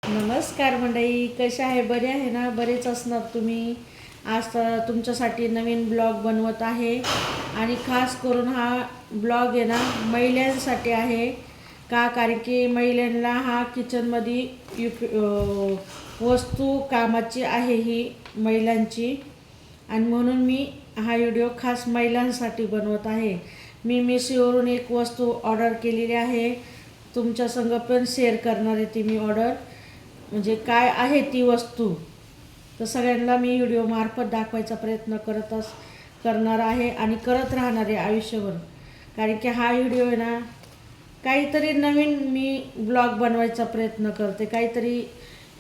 नमस्कार मंडळी, कशा आहे? बरे आहे ना? बरेच असणार तुम्ही. आज तर तुमच्यासाठी नवीन ब्लॉग बनवत आहे आणि खास करून हा ब्लॉग आहे ना महिलांसाठी आहे. कारण की महिलांना हा किचनमध्ये वस्तू कामाची आहे ही महिलांची, आणि म्हणून मी हा व्हिडिओ खास महिलांसाठी बनवत आहे. मी मिशोवरून एक वस्तू ऑर्डर केलेली आहे, तुमच्या संग पण शेअर करणार आहे ती मी ऑर्डर. म्हणजे काय आहे ती वस्तू तर सगळ्यांना मी व्हिडिओमार्फत दाखवायचा प्रयत्न करणार आहे आणि करत राहणार आहे आयुष्यभर. कारण की हा व्हिडिओ आहे ना काहीतरी नवीन मी ब्लॉग बनवायचा प्रयत्न करते, काहीतरी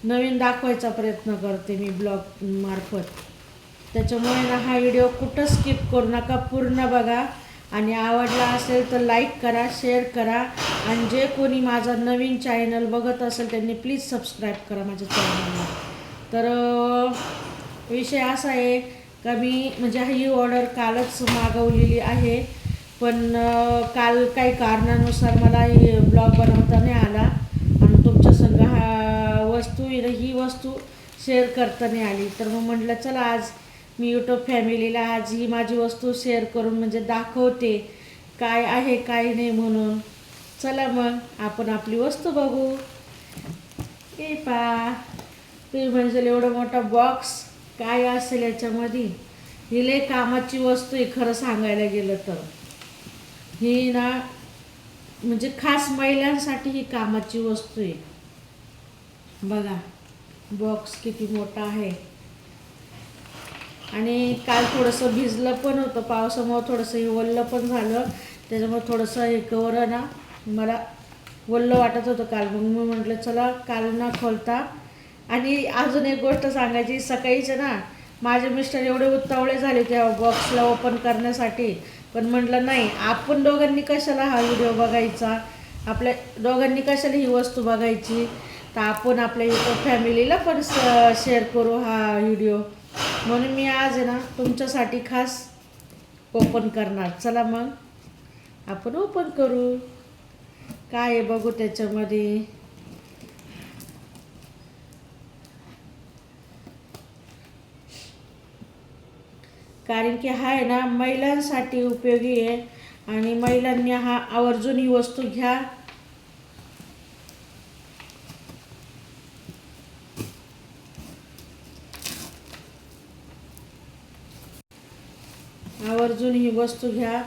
नवीन दाखवायचा प्रयत्न करते मी ब्लॉग मार्फत. त्याच्यामुळे ना हा व्हिडिओ कुठं स्किप करू नका, पूर्ण बघा. आणि आवडला असेल तर लाईक करा, शेअर करा, आणि जे कोणी माझा नवीन चॅनल बघत असेल त्यांनी प्लीज सबस्क्राईब करा माझ्या चॅनलला. तर विषय असा आहे का मी म्हणजे ही ऑर्डर कालच मागवलेली आहे, पण काल काही कारणानुसार मला ही ब्लॉग बनवता नाही आला आणि तुमच्या संग ही वस्तू शेअर करता नाही आली. तर मग म्हटलं चला आज मी यूट्यूब फॅमिलीला आज ही माझी वस्तू शेअर करून म्हणजे दाखवते काय आहे काय नाही म्हणून. चला मग आपण आपली वस्तू बघू. ए पा तुम्ही म्हणजे एवढा मोठा बॉक्स काय असेल याच्यामध्ये. ही लय कामाची वस्तू आहे खरं सांगायला गेलं तर. ही ना म्हणजे खास महिलांसाठी ही कामाची वस्तू आहे. बघा बॉक्स किती मोठा आहे. आणि काल थोडंसं भिजलं पण होतं पावसामुळं, थोडंसं हे ओलं पण झालं, त्याच्यामुळे थोडंसं हे कवर ना मला ओलं वाटत होतं काल. मग मी म्हटलं चला काल न खोलता. आणि अजून एक गोष्ट सांगायची, सकाळीच ना माझे मिस्टर एवढे उतावळे झाले त्या बॉक्सला ओपन करण्यासाठी, पण म्हटलं नाही आपण दोघांनी कशाला हा व्हिडिओ बघायचा, आपल्या दोघांनी कशाला ही वस्तू बघायची, तर आपण आपल्या यूट्यूब फॅमिलीला पण शेअर करू हा व्हिडिओ. म्हणून मी आज आहे ना तुमच्यासाठी खास ओपन करणार. चला मग आपण ओपन करू, काय आहे बघू त्याच्यामध्ये. कारण की हा आहे ना महिलांसाठी उपयोगी आहे आणि महिलांनी हा आवर्जून ही वस्तू घ्या. आवर्जून ही वस्तू घ्या.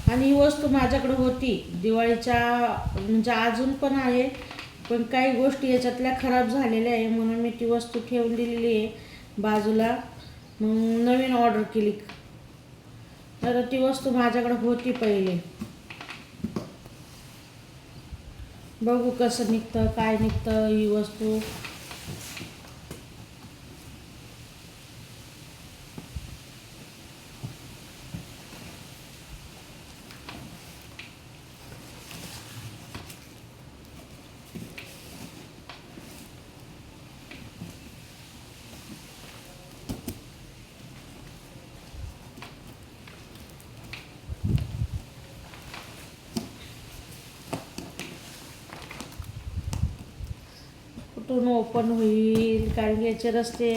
आणि ही वस्तू माझ्याकडे होती दिवाळीच्या, म्हणजे अजून पण आहे, पण काही गोष्टी याच्यातल्या खराब झालेल्या आहे म्हणून मी ती वस्तू ठेवून दिलेली आहे बाजूला. मग नवीन ऑर्डर केली, तर ती वस्तू माझ्याकडे होती पहिले. बघू कसं निघतं काय निघतं ही वस्तू. कुठून ओपन होईल, कारण याचे रस्ते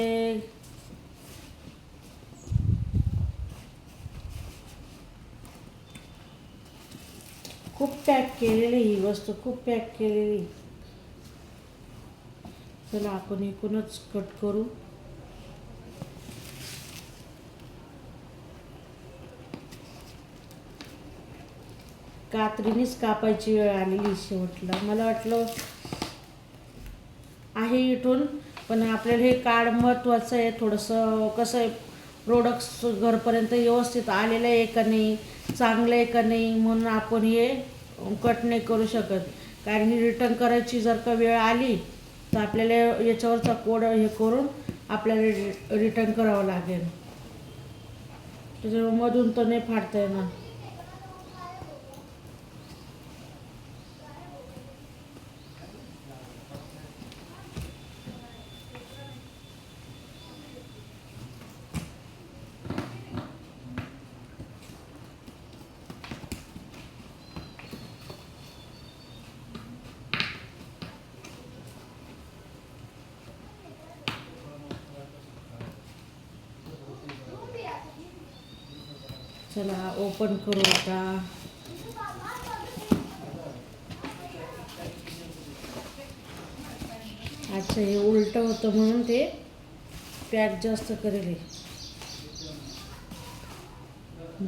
खूप पॅक केलेली, ही वस्तू खूप पॅक केलेली. चला आपण एकूणच कट करू. कात्रीनेच कापायची वेळ आलेली शेवटला. मला वाटलं आहे इथून, पण आपल्याला हे कार्ड महत्त्वाचं आहे. थोडंसं कसं आहे प्रोडक्ट्स घरपर्यंत व्यवस्थित आलेलं आहे का नाही, चांगलं आहे का नाही, म्हणून आपण हे कट नाही करू शकत. कारण की रिटर्न करायची जर का वेळ आली तर आपल्याला याच्यावरचा कोड हे करून आपल्याला रिटर्न करावं लागेल. त्याच्यामुळे मधून तर नाही फाडता येणार. चला ओपन करू आता. अच्छा, हे उलटं होतं म्हणून ते पॅक जास्त करेल.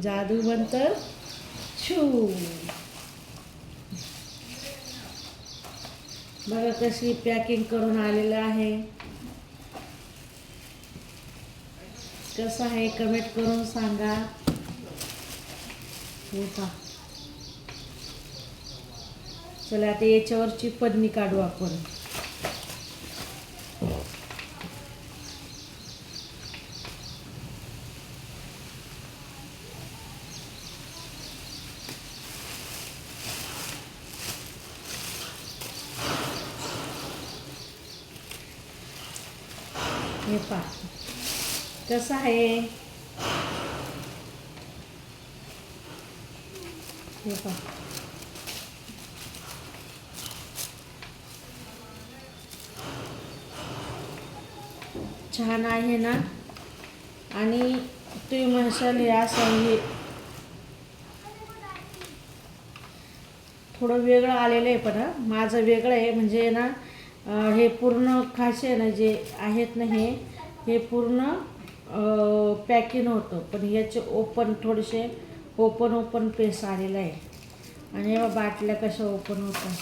जादू मंतर छू. बघा कशी पॅकिंग करून आलेलं आहे. कसं आहे कमेंट करून सांगा. हे पहा. चला आता याच्यावरची पन्नी काढू आपण. हे पहा कसं आहे. हे पहा छान आहे ना. आणि तुम्ही म्हणशाल हे असं हे थोडं वेगळं आलेलं आहे, पण माझं वेगळं आहे म्हणजे ना हे पूर्ण खासे ना जे आहेत ना हे पूर्ण पॅकिंग होतं, पण याचे ओपन थोडेसे ओपन पेस आलेलं आहे. आणि या बाटल्या कशा ओपन होतात.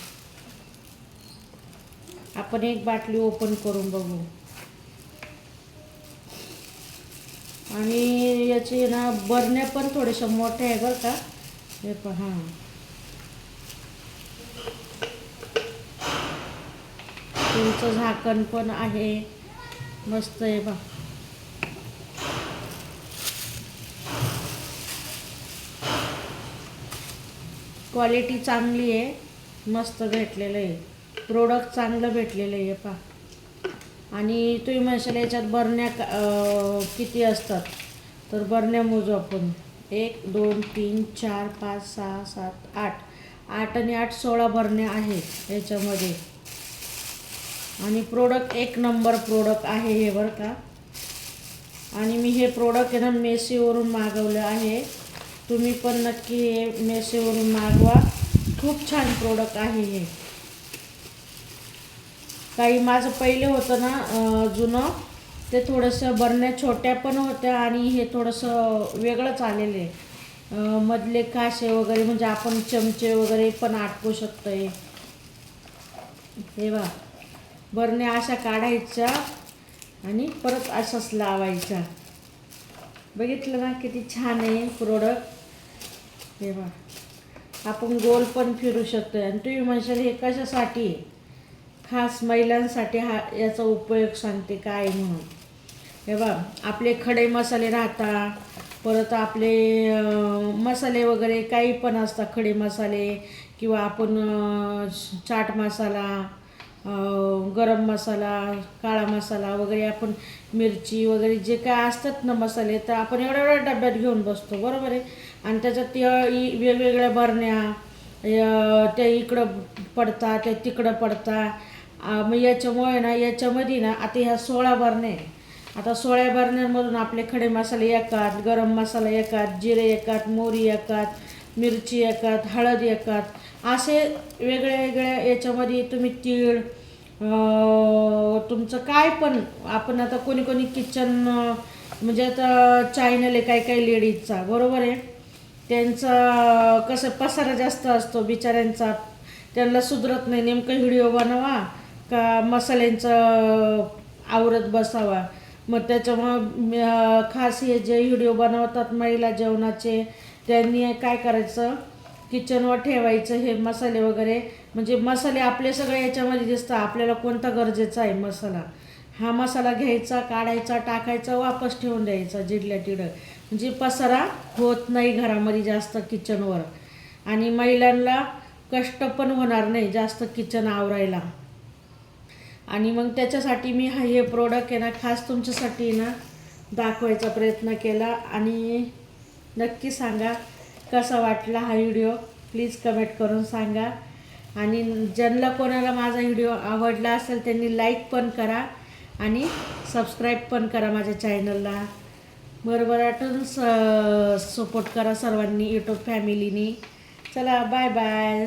आपण एक बाटली ओपन करून बघू. आणि याची ना बरण्या पण थोड्याशा मोठ्या आहे बरं का. हे पहा. तुमचं झाकण पण आहे मस्त आहे बा. क्वालिटी चांगली आहे, मस्त भेटलेलं आहे. प्रोडक्ट चांगलं भेटलेलं आहे पहा. आणि तुम्ही म्हणशाल याच्यात बरण्या किती असतात, तर बरण्या मोजू आपण. 1 2 3 4 5 6 7 8 8 आणि 8 16 बरण्या आहेत याच्यामध्ये. आणि प्रोडक्ट एक नंबर प्रोडक्ट आहे हे बरं का. आणि मी हे प्रोडक्ट आहे ना मेसीवरून मागवलं आहे. तुम्ही पण नक्की हे मेसीवरून मागवा. खूप छान प्रोडक्ट आहे हे. काही माझं पहिले होतं ना जुनं, ते थोडंसं बरण्या छोट्या पण होत्या आणि हे थोडंसं वेगळंच आलेलं आहे. मधले काशे वगैरे म्हणजे आपण चमचे वगैरे पण अटकू शकतो. हे बघा बरण्या अशा काढायच्या आणि परत अशाच लावायच्या. बघितलं ना किती छान आहे प्रोडक्ट. हे बघा आपण गोल पण फिरू शकतो. आणि तुम्ही म्हणशाल हे कशासाठी, खास महिलांसाठी याचा उपयोग सांगते काय म्हणून. हे बघा आपले खडे मसाले राहतात, परत आपले मसाले वगैरे काही पण असतात, खडे मसाले किंवा आपण चाट मसाला, गरम मसाला, काळा मसाला वगैरे, आपण मिरची वगैरे जे काय असतात ना मसाले, तर आपण एवढ्या डब्यात घेऊन बसतो बरोबर आहे. आणि त्याच्यात त्या वेगवेगळ्या बरण्या त्या इकडं पडतात, त्या तिकडं पडतात. मग याच्यामुळे ना याच्यामध्ये ना आता ह्या 16 बरण्या आहे. आता 16 बरण्यांमधून आपले खडे मसाले येतात, गरम मसाला येतात, जिरे येतात, मोहरी येतात, मिरची येतात, हळद येतात. असे वेगळ्या वेगळ्या याच्यामध्ये तुम्ही तीळ, तुमचं काय पण, आपण आता कोणी कोणी किचन म्हणजे आता चॅनल आहे काही लेडीजचा बरोबर आहे, त्यांचं कसं पसारा जास्त असतो बिचाऱ्यांचा, त्यांना सुधरत नाही नेमकं व्हिडिओ बनवा का मसाल्यांचं आवरत बसावा. मग त्याच्यामुळं खास हे जे व्हिडिओ बनवतात महिला जेवणाचे, त्यांनी काय करायचं, किचनवर ठेवायचं हे मसाले वगैरे. म्हणजे मसाले आपले सगळे याच्यामध्ये दिसतात, आपल्याला कोणता गरजेचा आहे मसाला, हा मसाला घ्यायचा, काढायचा, टाकायचा, वापस ठेवून द्यायचा जिडल्या तिडं. म्हणजे पसारा होत नाही घरामध्ये जास्त किचनवर. आणि महिलांना कष्ट पण होणार नाही जास्त किचन आवरायला. आणि मग त्याच्यासाठी मी हे प्रोडक्ट आहे ना खास तुमच्यासाठी ना दाखवायचा प्रयत्न केला. आणि नक्की सांगा कसा वाटला हा व्हिडिओ, प्लीज कमेंट करून सांगा. आणि ज्यांना कोणाला माझा व्हिडिओ आवडला असेल त्यांनी लाईक पण करा आणि सबस्क्राईब पण करा माझ्या चॅनलला. भरभराटून सपोर्ट करा सर्वांनी, यूट्यूब फॅमिलीनी. चला बाय बाय.